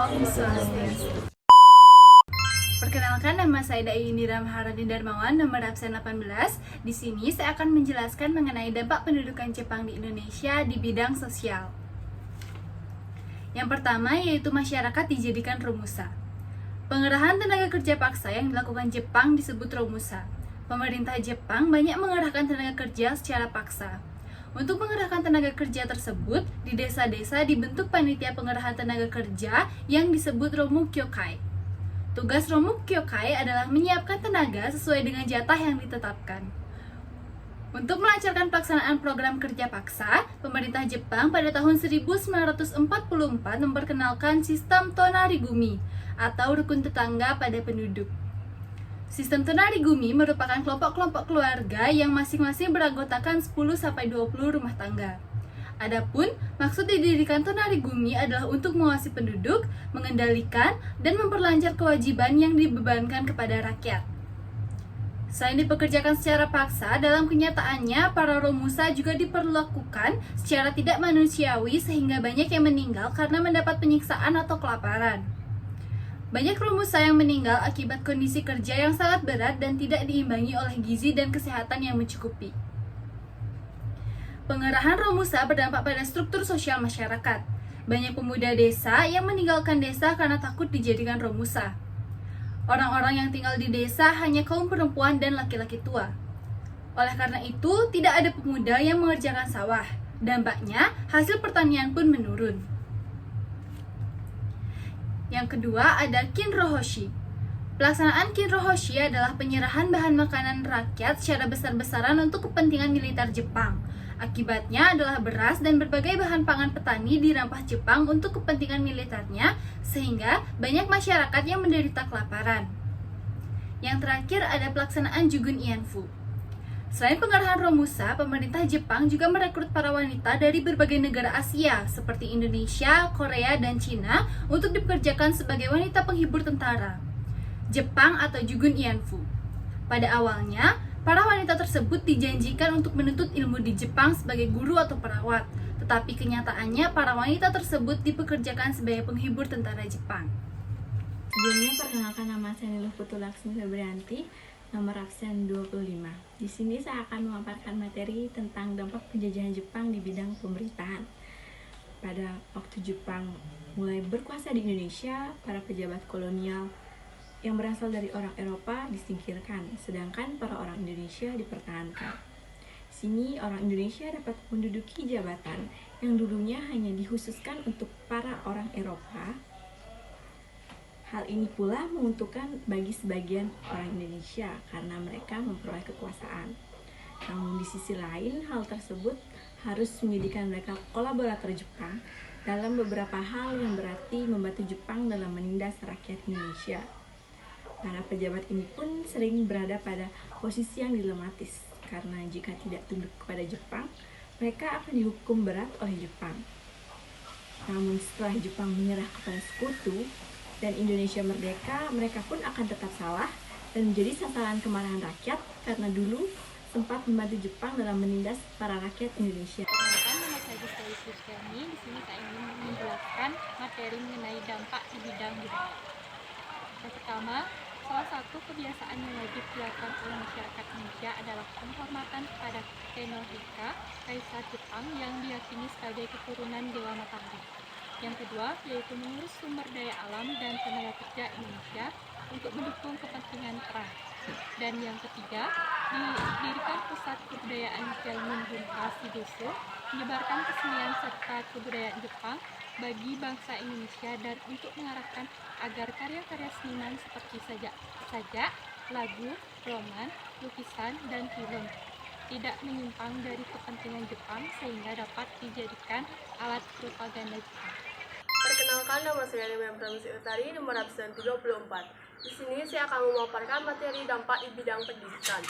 Om Swastiastu. Perkenalkan, nama saya Dai Indira Maharani Darmawan, nomor absen 18. Di sini saya akan menjelaskan mengenai dampak pendudukan Jepang di Indonesia di bidang sosial. Yang pertama yaitu masyarakat dijadikan romusa. Pengerahan tenaga kerja paksa yang dilakukan Jepang disebut romusa. Pemerintah Jepang banyak mengerahkan tenaga kerja secara paksa. Untuk mengerahkan tenaga kerja tersebut, di desa-desa dibentuk panitia pengerahan tenaga kerja yang disebut Romukyokai. Tugas Romukyokai adalah menyiapkan tenaga sesuai dengan jatah yang ditetapkan. Untuk melancarkan pelaksanaan program kerja paksa, pemerintah Jepang pada tahun 1944 memperkenalkan sistem Tonarigumi atau rukun tetangga pada penduduk. Sistem Tonarigumi merupakan kelompok-kelompok keluarga yang masing-masing beranggotakan 10-20 rumah tangga. Adapun maksud didirikan Tonarigumi adalah untuk mengawasi penduduk, mengendalikan, dan memperlancar kewajiban yang dibebankan kepada rakyat. Selain dipekerjakan secara paksa, dalam kenyataannya para romusa juga diperlakukan secara tidak manusiawi sehingga banyak yang meninggal karena mendapat penyiksaan atau kelaparan. Banyak romusa yang meninggal akibat kondisi kerja yang sangat berat dan tidak diimbangi oleh gizi dan kesehatan yang mencukupi. Pengerahan romusa berdampak pada struktur sosial masyarakat. Banyak pemuda desa yang meninggalkan desa karena takut dijadikan romusa. Orang-orang yang tinggal di desa hanya kaum perempuan dan laki-laki tua. Oleh karena itu, tidak ada pemuda yang mengerjakan sawah. Dampaknya, hasil pertanian pun menurun. Yang kedua ada Kinrohoshi. Pelaksanaan Kinrohoshi adalah penyerahan bahan makanan rakyat secara besar-besaran untuk kepentingan militer Jepang. Akibatnya adalah beras dan berbagai bahan pangan petani dirampas Jepang untuk kepentingan militernya, sehingga banyak masyarakat yang menderita kelaparan. Yang terakhir ada pelaksanaan Jugun Ienfu. Selain pengerahan romusa, pemerintah Jepang juga merekrut para wanita dari berbagai negara Asia seperti Indonesia, Korea, dan Cina untuk dipekerjakan sebagai wanita penghibur tentara. Jepang atau Jugun Ienfu. Pada awalnya, para wanita tersebut dijanjikan untuk menuntut ilmu di Jepang sebagai guru atau perawat, tetapi kenyataannya para wanita tersebut dipekerjakan sebagai penghibur tentara Jepang. Sebelumnya perkenalkan, nama saya Niluh Putu Laksmi Febrianti, nomor absen 25. Di sini saya akan memaparkan materi tentang dampak penjajahan Jepang di bidang pemerintahan. Pada waktu Jepang mulai berkuasa di Indonesia, para pejabat kolonial yang berasal dari orang Eropa disingkirkan, sedangkan para orang Indonesia dipertahankan. Di sini orang Indonesia dapat menduduki jabatan yang dulunya hanya dikhususkan untuk para orang Eropa. Hal ini pula menguntungkan bagi sebagian orang Indonesia karena mereka memperoleh kekuasaan. Namun di sisi lain, hal tersebut harus menjadikan mereka kolaborator Jepang dalam beberapa hal yang berarti membantu Jepang dalam menindas rakyat Indonesia. Para pejabat ini pun sering berada pada posisi yang dilematis, karena jika tidak tunduk kepada Jepang, mereka akan dihukum berat oleh Jepang. Namun setelah Jepang menyerah kepada sekutu dan Indonesia merdeka, mereka pun akan tetap salah dan menjadi sasaran kemarahan rakyat karena dulu sempat membantu Jepang dalam menindas para rakyat Indonesia. Perkenalkan, nama saya Gustawi Kristiani. Di sini saya ingin menjelaskan materi mengenai dampak di bidang budaya. Yang pertama, salah satu kebiasaan yang wajib dilakukan oleh masyarakat Indonesia adalah penghormatan kepada Kenohika, Kaisar Jepang yang diyakini sebagai keturunan Dewa Matahari. Yang kedua, yaitu mengurus sumber daya alam dan tenaga kerja Indonesia untuk mendukung kepentingan perang. Dan yang ketiga, didirikan pusat kebudayaan Jelmin Bunka Sidoso, menyebarkan kesenian serta kebudayaan Jepang bagi bangsa Indonesia dan untuk mengarahkan agar karya-karya seniman seperti sajak, lagu, roman, lukisan, dan film tidak menyimpang dari kepentingan Jepang sehingga dapat dijadikan alat propaganda Jepang. Perkenalkan, nama saya Nima Pramisi Utari, nomor absen 34. Di sini saya akan memaparkan materi dampak di bidang pendidikan.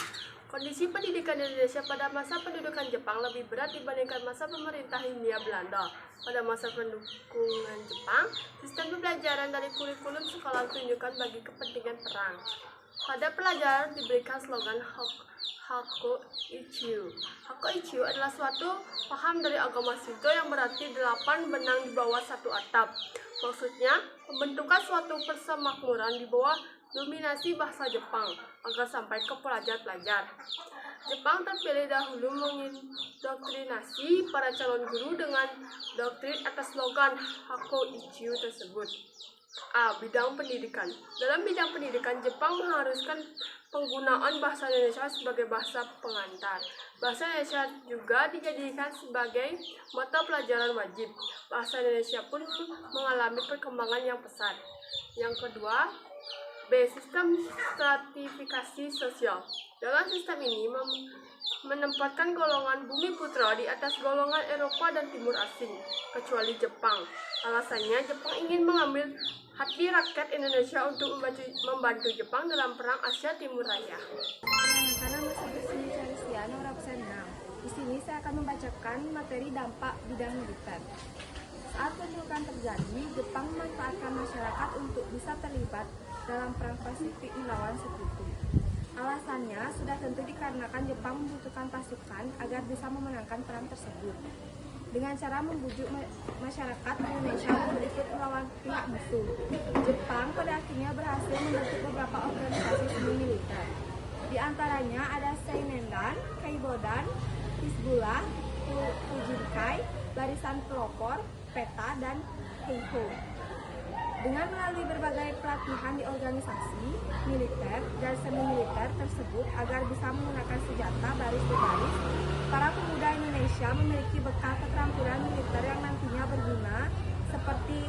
Kondisi pendidikan Indonesia pada masa pendudukan Jepang lebih berat dibandingkan masa pemerintah Hindia Belanda. Pada masa pendukungan Jepang, sistem pembelajaran dari kurikulum sekolah ditunjukkan bagi kepentingan perang. Pada pelajaran diberikan slogan Hako Ichiu. Hako Ichiu adalah suatu paham dari agama Shinto yang berarti 8 benang di bawah satu atap. Maksudnya, pembentukan suatu persemakmuran di bawah dominasi bahasa Jepang agar sampai ke pelajar-pelajar. Jepang terpilih dahulu mengindoktrinasi para calon guru dengan doktrin atas slogan Hako Ichiu tersebut. A. Bidang pendidikan. Dalam bidang pendidikan, Jepang mengharuskan penggunaan bahasa Indonesia sebagai bahasa pengantar. Bahasa Indonesia juga dijadikan sebagai mata pelajaran wajib. Bahasa Indonesia pun mengalami perkembangan yang pesat. Yang kedua, B. Sistem stratifikasi sosial. Dalam sistem ini menempatkan golongan bumi putra di atas golongan Eropa dan Timur Asing, kecuali Jepang. Alasannya, Jepang ingin mengambil hati rakyat Indonesia untuk membantu Jepang dalam Perang Asia Timur Raya. Perkenalkan, nama saya Sri Charisia, nomor absen 6. Di sini saya akan membacakan materi dampak bidang militer. Saat pendudukan terjadi, Jepang memanfaatkan masyarakat untuk bisa terlibat dalam perang Pasifik melawan Sekutu. Alasannya sudah tentu dikarenakan Jepang membutuhkan pasukan agar bisa memenangkan perang tersebut. Dengan cara membujuk masyarakat Indonesia untuk ikut melawan pihak musuh, Jepang pada akhirnya berhasil membentuk beberapa organisasi semi militer. Di antaranya ada Seinendan, Keibodan, Hizbullah, Fujinkai, Barisan Pelopor, PETA, dan Heiho. Dengan melalui berbagai pelatihan di organisasi militer dan semi-militer tersebut agar bisa menggunakan senjata baris berbaris, para pemuda Indonesia memiliki bekal keterampilan militer yang nantinya berguna seperti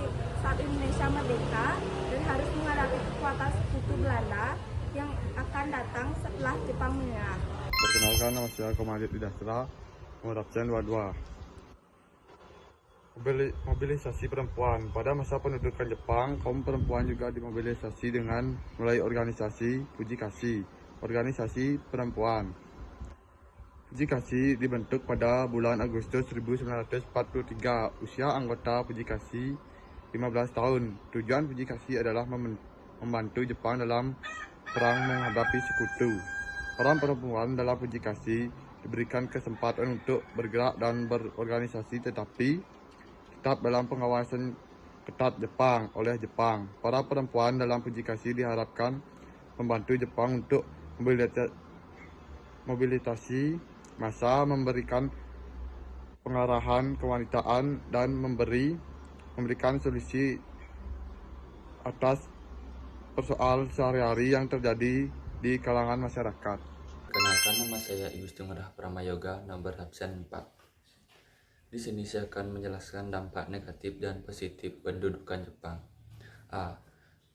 saat Indonesia merdeka dan harus menghadapi kekuatan sekutu Belanda yang akan datang setelah Jepang menyerah. Perkenalkan, nama saya Komandan Idastra, nomor absen 22. Mobilisasi perempuan. Pada masa pendudukan Jepang, kaum perempuan juga dimobilisasi dengan mulai organisasi Fujikasi, organisasi perempuan. Fujikasi dibentuk pada bulan Agustus 1943. Usia anggota Fujikasi 15 tahun. Tujuan Fujikasi adalah membantu Jepang dalam perang menghadapi Sekutu. Orang perempuan dalam Fujikasi diberikan kesempatan untuk bergerak dan berorganisasi, tetapi tetap dalam pengawasan ketat Jepang oleh Jepang. Para perempuan dalam Fujikasi diharapkan membantu Jepang untuk mobilitasi massa, memberikan pengarahan kewanitaan, dan memberikan solusi atas persoalan sehari-hari yang terjadi di kalangan masyarakat. Kenalkan, nama saya Igus Tenggerah Pramayoga, nomor absen 4. Di sini saya akan menjelaskan dampak negatif dan positif pendudukan Jepang. A.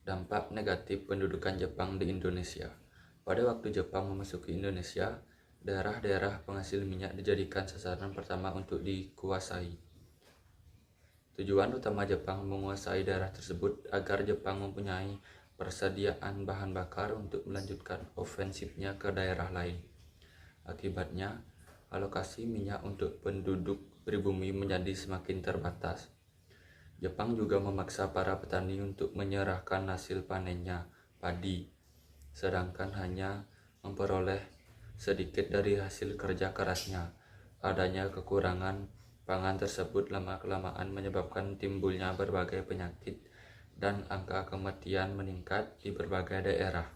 Dampak negatif pendudukan Jepang di Indonesia. Pada waktu Jepang memasuki Indonesia, daerah-daerah penghasil minyak dijadikan sasaran pertama untuk dikuasai. Tujuan utama Jepang menguasai daerah tersebut agar Jepang mempunyai persediaan bahan bakar untuk melanjutkan ofensifnya ke daerah lain. Akibatnya, alokasi minyak untuk penduduk pribumi menjadi semakin terbatas. Jepang juga memaksa para petani untuk menyerahkan hasil panennya, padi, sedangkan hanya memperoleh sedikit dari hasil kerja kerasnya. Adanya kekurangan pangan tersebut lama-kelamaan menyebabkan timbulnya berbagai penyakit dan angka kematian meningkat di berbagai daerah.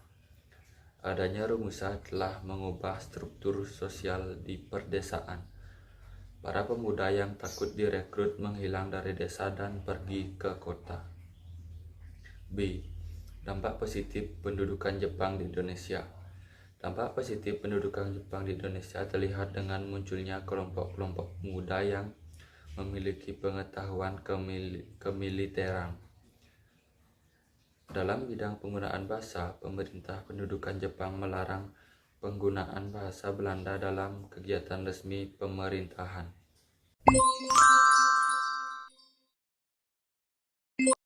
Adanya rumusan telah mengubah struktur sosial di perdesaan. Para pemuda yang takut direkrut menghilang dari desa dan pergi ke kota. B. Dampak positif pendudukan Jepang di Indonesia. Dampak positif pendudukan Jepang di Indonesia terlihat dengan munculnya kelompok-kelompok pemuda yang memiliki pengetahuan kemiliteran. Dalam bidang penggunaan bahasa, pemerintah pendudukan Jepang melarang penggunaan bahasa Belanda dalam kegiatan resmi pemerintahan.